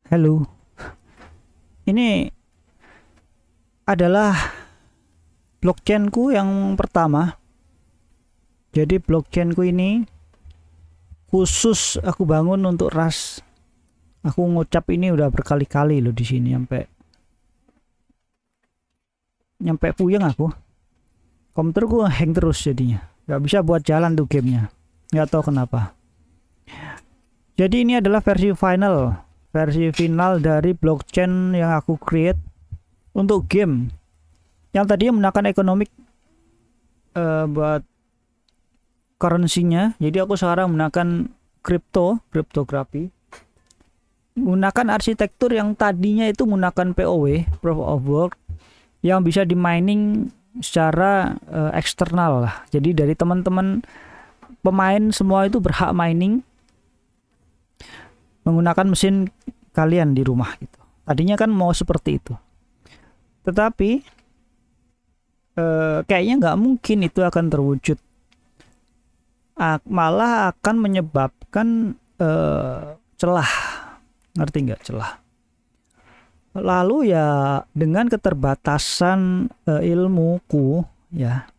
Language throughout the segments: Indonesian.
Halo, ini adalah blockchainku yang pertama. Jadi blockchainku ini khusus aku bangun untuk Rust. Aku ngucap ini udah berkali-kali loh di sini nyampe puyeng aku. Komputerku hang terus jadinya. Gak bisa buat jalan tuh gamenya. Gak tahu kenapa. Jadi ini adalah versi final dari blockchain yang aku create untuk game yang tadinya menggunakan ekonomik buat currency-nya. Jadi aku sekarang menggunakan cryptography, menggunakan arsitektur yang tadinya itu menggunakan POW, proof of work, yang bisa di mining secara eksternal lah. Jadi dari teman-teman pemain semua itu berhak mining menggunakan mesin kalian di rumah gitu. Tadinya kan mau seperti itu, tetapi kayaknya nggak mungkin itu akan terwujud. Malah akan menyebabkan celah, ngerti nggak celah? Lalu ya dengan keterbatasan ilmuku ya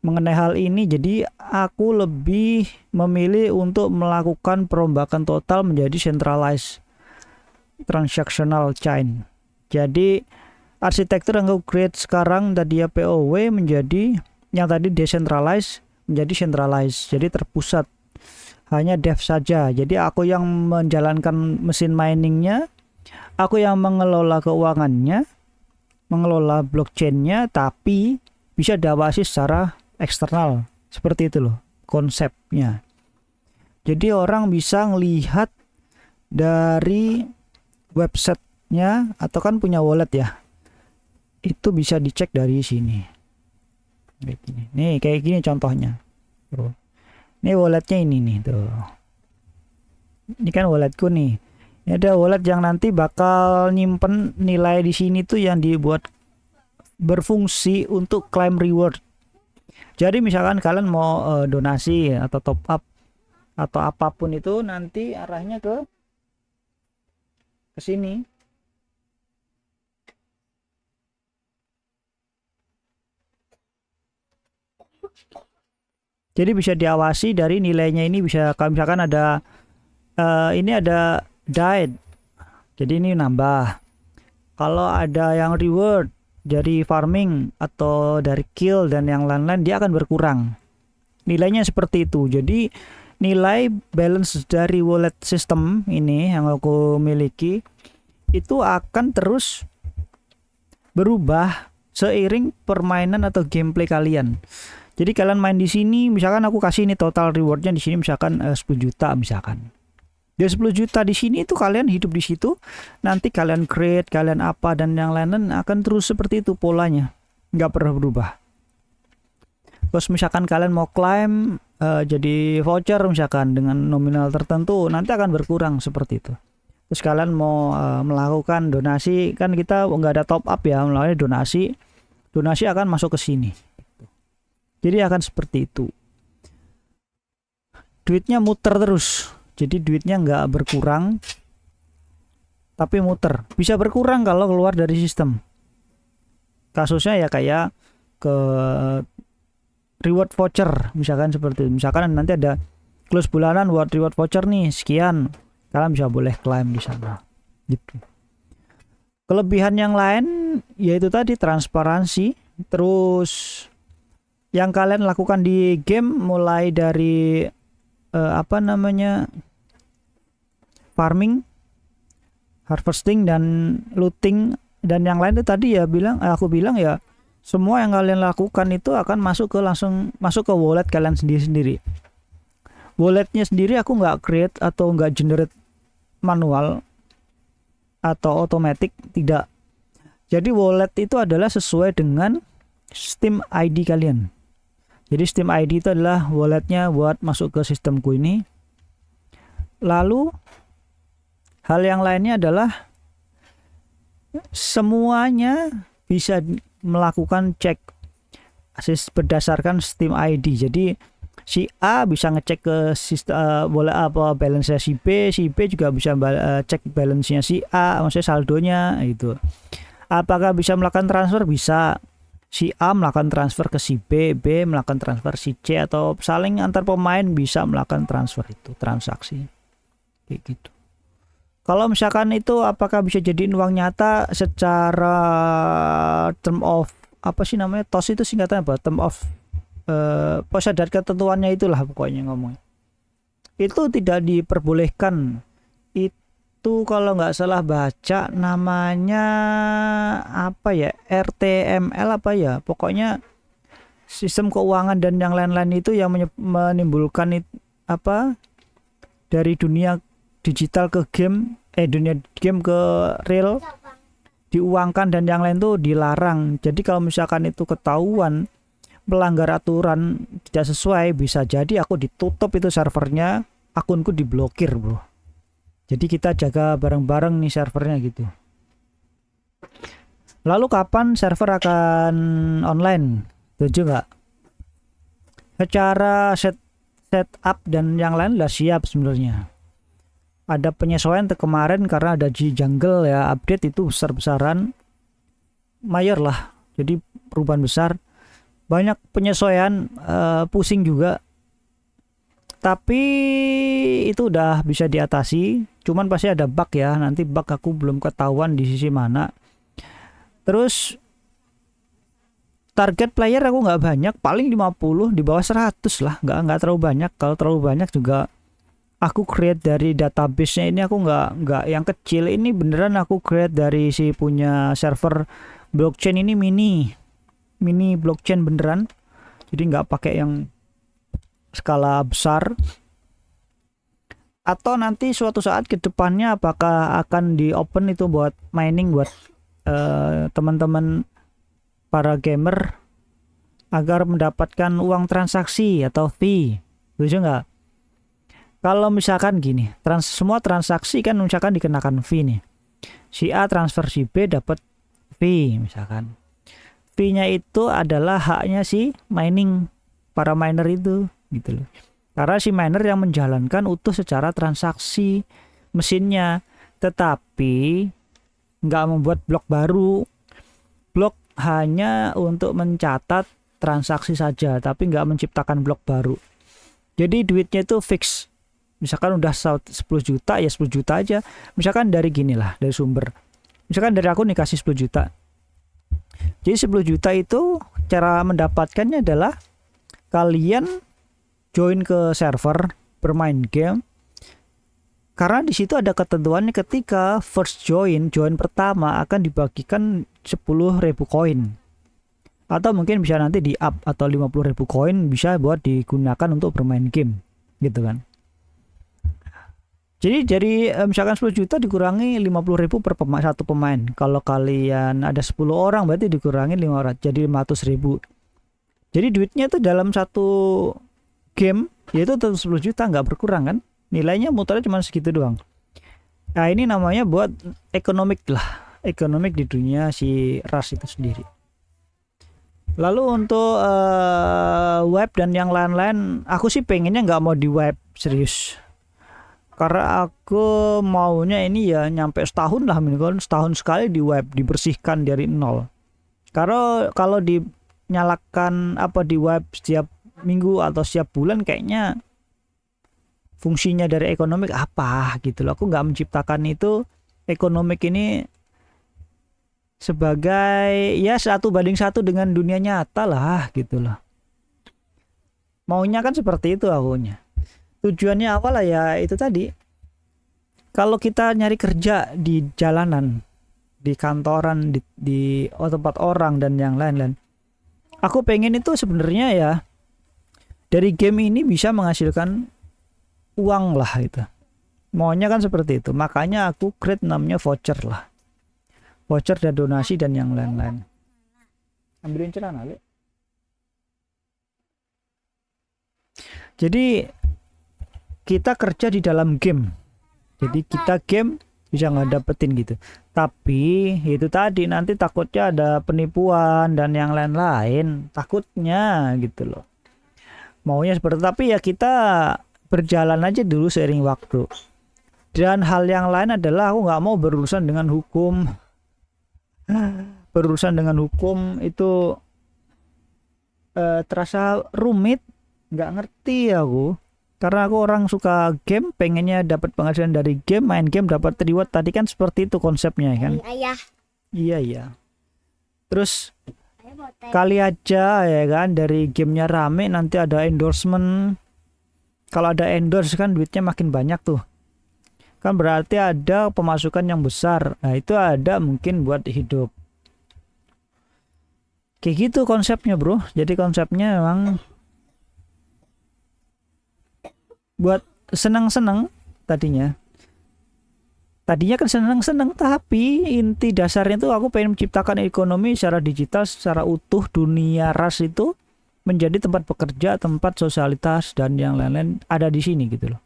mengenai hal ini, jadi aku lebih memilih untuk melakukan perombakan total menjadi centralized transactional chain. Jadi arsitektur yang aku create sekarang tadi ya POW menjadi yang tadi decentralized menjadi centralized, jadi terpusat, hanya dev saja. Jadi aku yang menjalankan mesin miningnya, aku yang mengelola keuangannya, mengelola blockchainnya, tapi bisa diawasi secara eksternal. Seperti itu loh konsepnya. Jadi orang bisa ngelihat dari websitenya, atau kan punya wallet ya, itu bisa dicek dari sini kayak gini. Nih kayak gini contohnya tuh. Ini walletnya ini nih tuh. Ini kan walletku nih. Ini ada wallet yang nanti bakal nyimpen nilai di sini tuh yang dibuat berfungsi untuk claim reward. Jadi misalkan kalian mau donasi atau top up atau apapun itu, nanti arahnya ke sini. Jadi bisa diawasi dari nilainya ini, bisa kalau misalkan ada ini ada died. Jadi ini nambah. Kalau ada yang reward dari farming atau dari kill dan yang lain-lain, dia akan berkurang. Nilainya seperti itu. Jadi nilai balance dari wallet system ini yang aku miliki itu akan terus berubah seiring permainan atau gameplay kalian. Jadi kalian main di sini, misalkan aku kasih ini total rewardnya di sini misalkan 10 juta misalkan. Dari 10 juta di sini itu kalian hidup di situ, nanti kalian create, kalian apa dan yang lain-lain akan terus seperti itu polanya, nggak pernah berubah. Terus misalkan kalian mau claim jadi voucher misalkan dengan nominal tertentu, nanti akan berkurang seperti itu. Terus kalian mau melakukan donasi, kan kita nggak ada top up ya, melalui donasi akan masuk ke sini. Jadi akan seperti itu. Duitnya muter terus. Jadi duitnya nggak berkurang, tapi muter. Bisa berkurang kalau keluar dari sistem. Kasusnya ya kayak ke reward voucher, misalkan seperti itu. Misalkan nanti ada close bulanan buat reward voucher nih sekian, kalian bisa boleh klaim di sana. Gitu. Kelebihan yang lain yaitu tadi transparansi, terus yang kalian lakukan di game mulai dari farming, harvesting dan looting dan yang lain itu tadi ya aku bilang ya, semua yang kalian lakukan itu akan langsung masuk ke wallet kalian sendiri. Walletnya sendiri aku nggak create atau nggak generate manual atau otomatis, tidak. Jadi wallet itu adalah sesuai dengan Steam ID kalian. Jadi Steam ID itu adalah walletnya buat masuk ke sistemku ini. Lalu hal yang lainnya adalah semuanya bisa melakukan cek berdasarkan Steam ID. Jadi Si A bisa ngecek ke sistem boleh apa balance si B juga bisa cek balance-nya si A, maksudnya saldonya itu. Apakah bisa melakukan transfer? Bisa. Si A melakukan transfer ke si B melakukan transfer si C, atau saling antar pemain bisa melakukan transfer itu, transaksi. Kayak gitu. Kalau misalkan itu apakah bisa jadiin uang nyata secara term of apa sih namanya? TOS itu singkatan apa? Term of dan ketentuannya itulah pokoknya ngomong. Itu tidak diperbolehkan. Itu kalau nggak salah baca namanya apa ya, RTML apa ya, pokoknya sistem keuangan dan yang lain-lain itu yang menimbulkan apa dari dunia digital ke game, dunia game ke real diuangkan dan yang lain tuh dilarang. Jadi kalau misalkan itu ketahuan melanggar aturan tidak sesuai, bisa jadi aku ditutup itu servernya, akunku diblokir bro. Jadi kita jaga bareng-bareng nih servernya gitu. Lalu kapan server akan online? Setuju nggak? Secara setup dan yang lain udah siap sebenarnya. Ada penyesuaian kemarin karena ada Jungle ya, update itu besar-besaran, mayor lah. Jadi perubahan besar. Banyak penyesuaian, pusing juga. Tapi itu udah bisa diatasi, cuman pasti ada bug ya, nanti bug aku belum ketahuan di sisi mana. Terus target player aku nggak banyak, paling 50, di bawah 100 lah, nggak terlalu banyak. Kalau terlalu banyak juga aku create dari database-nya ini, aku nggak yang kecil, ini beneran aku create dari si punya server blockchain ini, mini blockchain beneran, jadi nggak pakai yang skala besar. Atau nanti suatu saat ke depannya apakah akan di open itu buat mining buat teman-teman para gamer agar mendapatkan uang transaksi atau fee. Setuju nggak? Kalau misalkan gini, semua transaksi kan misalkan dikenakan fee nih. Si A transfer si B dapat fee misalkan. Fee-nya itu adalah haknya si mining, para miner itu gitu loh. Karena si miner yang menjalankan utuh secara transaksi mesinnya, tetapi nggak membuat blok baru. Blok hanya untuk mencatat transaksi saja, tapi nggak menciptakan blok baru. Jadi duitnya itu fix. Misalkan udah 10 juta ya 10 juta aja. Misalkan dari gini lah, dari sumber. Misalkan dari aku nih kasih 10 juta. Jadi 10 juta itu cara mendapatkannya adalah kalian join ke server bermain game. Karena di situ ada ketentuannya, ketika first join pertama akan dibagikan 10.000 koin. Atau mungkin bisa nanti di up atau 50.000 koin bisa buat digunakan untuk bermain game gitu kan. Jadi dari misalkan 10 juta dikurangi 50.000 per satu pemain. Kalau kalian ada 10 orang berarti dikurangi 500 jadi 500.000. Jadi duitnya itu dalam satu game yaitu tetap 10 juta, nggak berkurang kan. Nilainya muternya cuma segitu doang. Nah ini namanya buat ekonomik lah. Ekonomik di dunia si RAS itu sendiri. Lalu untuk web dan yang lain-lain, aku sih pengennya nggak mau di web serius. Karena aku maunya ini ya nyampe setahun lah, minimal setahun sekali di web, dibersihkan dari nol. Karena kalau dinyalakan apa di web setiap minggu atau setiap bulan, kayaknya fungsinya dari ekonomik apa gitu loh. Aku nggak menciptakan itu ekonomik ini sebagai ya 1:1 dengan dunia nyata lah gitu loh. Maunya kan seperti itu akunya. Tujuannya awal ya itu tadi. Kalau kita nyari kerja di jalanan, di kantoran, di tempat orang dan yang lain-lain, aku pengen itu sebenarnya ya dari game ini bisa menghasilkan uang lah itu. Maunya kan seperti itu. Makanya aku create namanya voucher lah. Voucher dan donasi dan yang lain-lain. Ambilin celana, Le. Jadi kita kerja di dalam game. Jadi kita game bisa nggak dapetin gitu. Tapi itu tadi nanti takutnya ada penipuan dan yang lain-lain. Takutnya gitu loh. maunya seperti itu. Tapi ya kita berjalan aja dulu seiring waktu. Dan hal yang lain adalah aku nggak mau berurusan dengan hukum. Berurusan dengan hukum itu terasa rumit, nggak ngerti aku. Karena aku orang suka game, pengennya dapat penghasilan dari game, main game dapat reward. Tadi kan seperti itu konsepnya kan. Ayah. Iya. Terus kali aja ya kan dari gamenya rame nanti ada endorsement. Kalau ada endorse kan duitnya makin banyak tuh. Kan berarti ada pemasukan yang besar. Nah itu ada mungkin buat hidup. Kayak gitu konsepnya bro. Jadi konsepnya memang buat senang-senang tadinya. Tadinya kan senang-senang, tapi inti dasarnya itu aku pengen menciptakan ekonomi secara digital, secara utuh. Dunia ras itu menjadi tempat bekerja, tempat sosialitas dan yang lain-lain ada di sini gitu loh.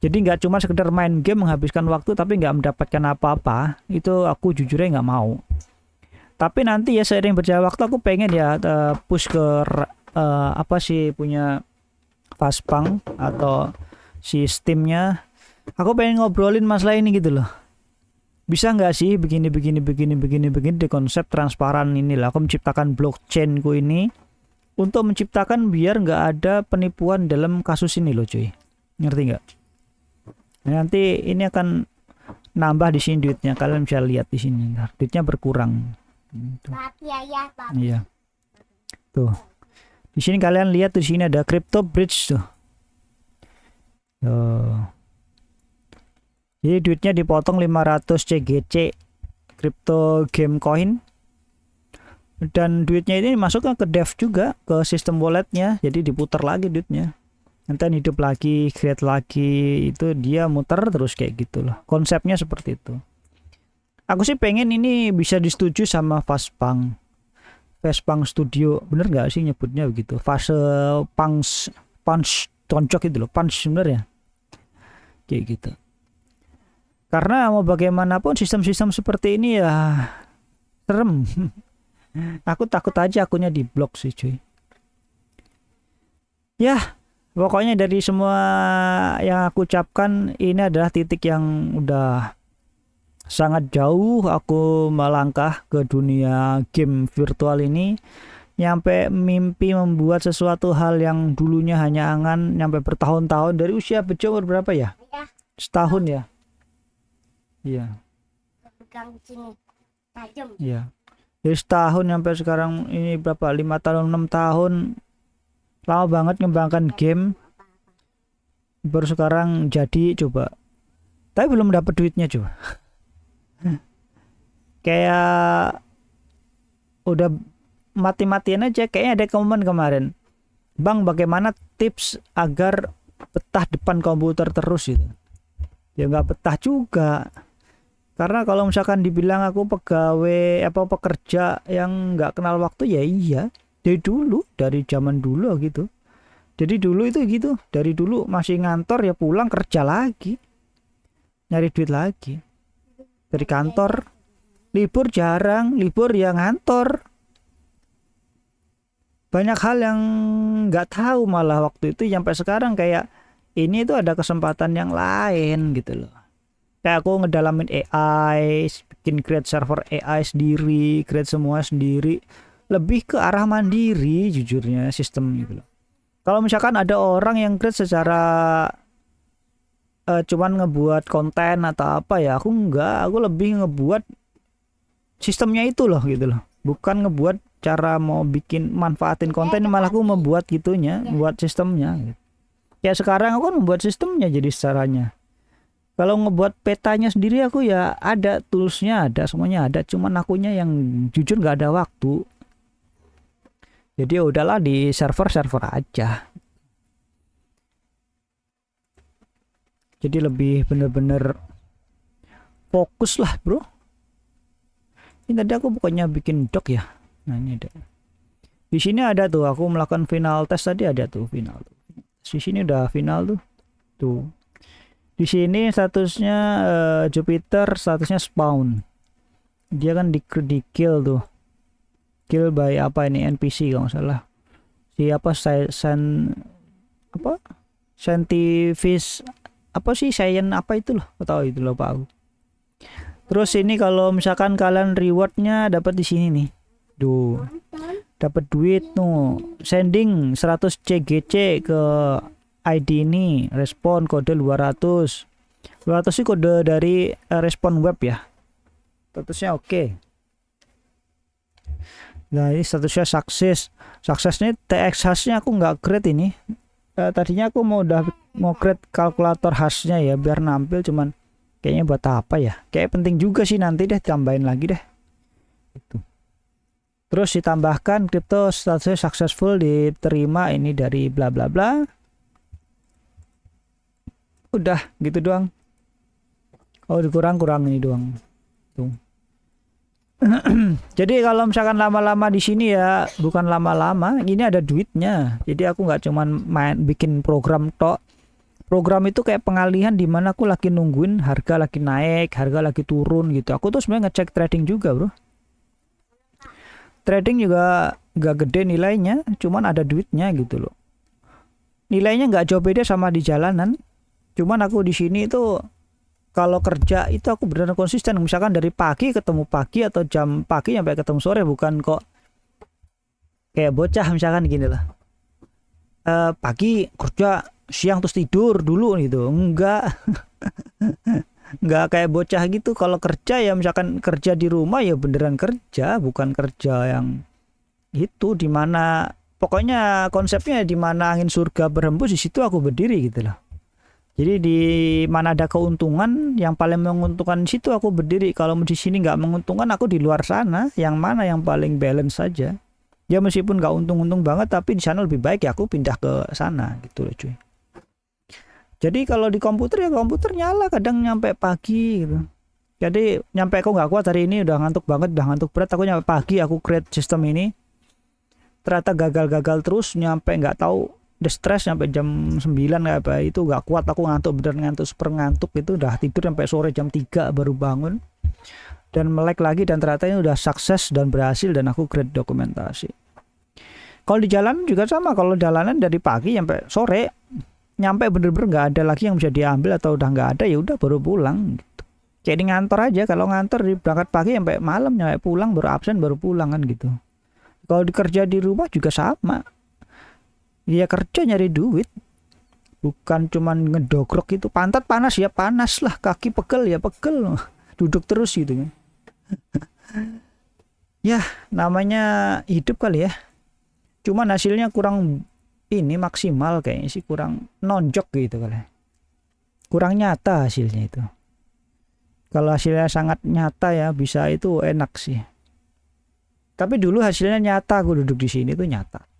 Jadi nggak cuma sekedar main game menghabiskan waktu tapi nggak mendapatkan apa-apa, itu aku jujurnya nggak mau. Tapi nanti ya seiring berjalan waktu aku pengen ya push ke apa sih punya Fastpunk atau si Steamnya. Aku pengen ngobrolin masalah ini gitu loh. Bisa nggak sih begini di konsep transparan inilah. Aku menciptakan blockchainku ini untuk menciptakan biar nggak ada penipuan dalam kasus ini loh cuy. Ngerti nggak? Nah, nanti ini akan nambah di sini duitnya. Kalian bisa lihat di sini. Nah, duitnya berkurang. Tuh. Iya. Tuh. Di sini kalian lihat di sini ada Crypto Bridge tuh. Jadi duitnya dipotong 500 CGC Crypto Game Coin. Dan duitnya ini masuknya ke dev juga, ke sistem walletnya. Jadi diputar lagi duitnya. Nanti hidup lagi, create lagi, itu dia muter terus kayak gitu loh. Konsepnya seperti itu. Aku sih pengen ini bisa disetujui sama Fastpunk Studio, bener nggak sih nyebutnya begitu? Fase punch toncok itu loh, punch sebenarnya kayak gitu. Karena mau bagaimanapun sistem-sistem seperti ini ya serem. Aku takut aja akunnya diblok sih cuy. Ya pokoknya dari semua yang aku ucapkan ini adalah titik yang udah sangat jauh aku melangkah ke dunia game virtual ini, nyampe mimpi membuat sesuatu hal yang dulunya hanya angan, nyampe bertahun-tahun dari usia Bejo berapa ya? Setahun ya? Iya. Iya. Dari setahun sampai sekarang ini berapa? 5 tahun 6 tahun, lama banget ngembangkan game. Baru sekarang jadi coba. Tapi belum dapat duitnya coba. Kayak udah mati-matian aja. Kayaknya ada komen kemarin, Bang bagaimana tips agar betah depan komputer terus gitu. Ya nggak betah juga, karena kalau misalkan dibilang aku pegawai apa pekerja yang nggak kenal waktu, ya iya dari zaman dulu gitu. Jadi dulu itu gitu, dari dulu masih ngantor ya pulang kerja lagi, nyari duit lagi dari kantor. Libur jarang, libur ya ngantor. Banyak hal yang nggak tahu malah waktu itu sampai sekarang, kayak ini tuh ada kesempatan yang lain gitu loh. Kayak aku ngedalamin AI, bikin create server AI sendiri, create semua sendiri, lebih ke arah mandiri jujurnya sistem gitu loh. Kalau misalkan ada orang yang create secara cuman ngebuat konten atau apa ya, aku enggak, aku lebih ngebuat sistemnya itu loh gitu loh, bukan ngebuat cara mau bikin manfaatin konten, malah aku membuat gitunya, buat sistemnya gitu. Ya sekarang aku kan membuat sistemnya jadi caranya. Kalau ngebuat petanya sendiri aku ya ada toolsnya, ada semuanya ada, cuman akunya yang jujur nggak ada waktu. Jadi ya udahlah di server aja. Jadi lebih bener-bener fokus lah bro. Ini tadi aku bukannya bikin doc ya. Nah ini ada. Di sini ada tuh aku melakukan final test tadi, ada tuh final. Di sini udah final tuh. Tuh. Di sini statusnya Jupiter, statusnya spawn. Dia kan di kill tuh. Kill by apa ini, NPC kalau nggak salah. siapa saya apa scientist apa sih science apa itu loh, tahu itu loh Pak aku. Terus ini kalau misalkan kalian rewardnya dapat di sini nih, duh dapat duit tuh, sending 100 CGC ke ID ini, respon kode 200 sih kode dari respon web ya, statusnya oke. Nah ini statusnya suksesnya TX hashnya aku nggak create ini. Tadinya aku mau create kalkulator hashnya ya biar nampil, cuman kayaknya buat apa ya, kayak penting juga sih, nanti deh tambahin lagi deh itu. Terus ditambahkan crypto statusnya successful, diterima ini dari bla bla bla, udah gitu doang. Oh dikurang ini doang tuh. Jadi kalau misalkan lama-lama di sini ya, bukan lama-lama, ini ada duitnya. Jadi aku nggak cuman main bikin program tok. Program itu kayak pengalihan di mana aku lagi nungguin harga lagi naik, harga lagi turun gitu. Aku tuh sebenarnya ngecek trading juga, bro. Trading juga nggak gede nilainya, cuman ada duitnya gitu loh. Nilainya nggak jauh beda sama di jalanan. Cuman aku di sini itu kalau kerja itu aku benar-benar konsisten, misalkan dari pagi ketemu pagi atau jam pagi sampai ketemu sore, bukan kok kayak bocah misalkan gini lah, pagi kerja siang terus tidur dulu gitu, enggak. Enggak kayak bocah gitu. Kalau kerja ya misalkan kerja di rumah ya beneran kerja, bukan kerja yang itu dimana pokoknya konsepnya di mana angin surga berhembus di situ aku berdiri gitu loh. Jadi di mana ada keuntungan, yang paling menguntungkan di situ aku berdiri. Kalau di sini nggak menguntungkan, aku di luar sana. Yang mana yang paling balance saja. Ya meskipun nggak untung-untung banget, tapi di sana lebih baik ya aku pindah ke sana gitu loh cuy. Jadi kalau di komputer ya komputer nyala kadang nyampe pagi gitu. Jadi nyampe aku nggak kuat hari ini, udah ngantuk banget, udah ngantuk berat. Aku nyampe pagi, aku create sistem ini. Ternyata gagal terus, nyampe nggak tahu. Udah stres sampai jam 9 kayak apa itu, gak kuat aku, ngantuk, bener ngantuk, super ngantuk itu, udah tidur sampai sore jam 3 baru bangun dan melek lagi, dan ternyata ini udah sukses dan berhasil dan aku create dokumentasi. Kalau di jalan juga sama, kalau jalanan dari pagi sampai sore, nyampe bener-bener nggak ada lagi yang bisa diambil atau udah nggak ada, ya udah baru pulang gitu. Kayak di ngantor aja, kalau ngantor di berangkat pagi sampai malam, nyampe pulang baru absen baru pulang kan gitu. Kalau dikerja di rumah juga sama. Dia kerja nyari duit, bukan cuman ngedogrok gitu. Pantat panas ya panas lah, kaki pegel ya pegel, duduk terus gitu kan. Ya namanya hidup kali ya. Cuman hasilnya kurang ini maksimal kayaknya sih, kurang nonjok gitu kali. Kurang nyata hasilnya itu. Kalau hasilnya sangat nyata ya bisa itu enak sih. Tapi dulu hasilnya nyata, aku duduk di sini tuh nyata.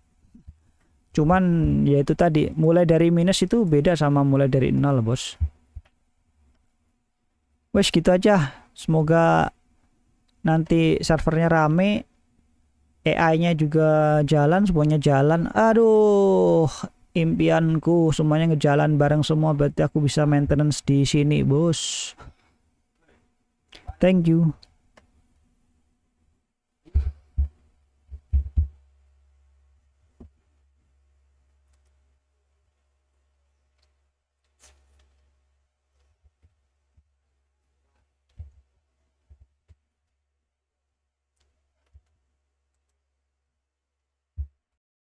Cuman ya itu tadi, mulai dari minus itu beda sama mulai dari nol bos. Wes gitu aja. Semoga nanti servernya rame, AI-nya juga jalan, semuanya jalan. Aduh, impianku semuanya ngejalan bareng semua, berarti aku bisa maintenance di sini bos. Thank you.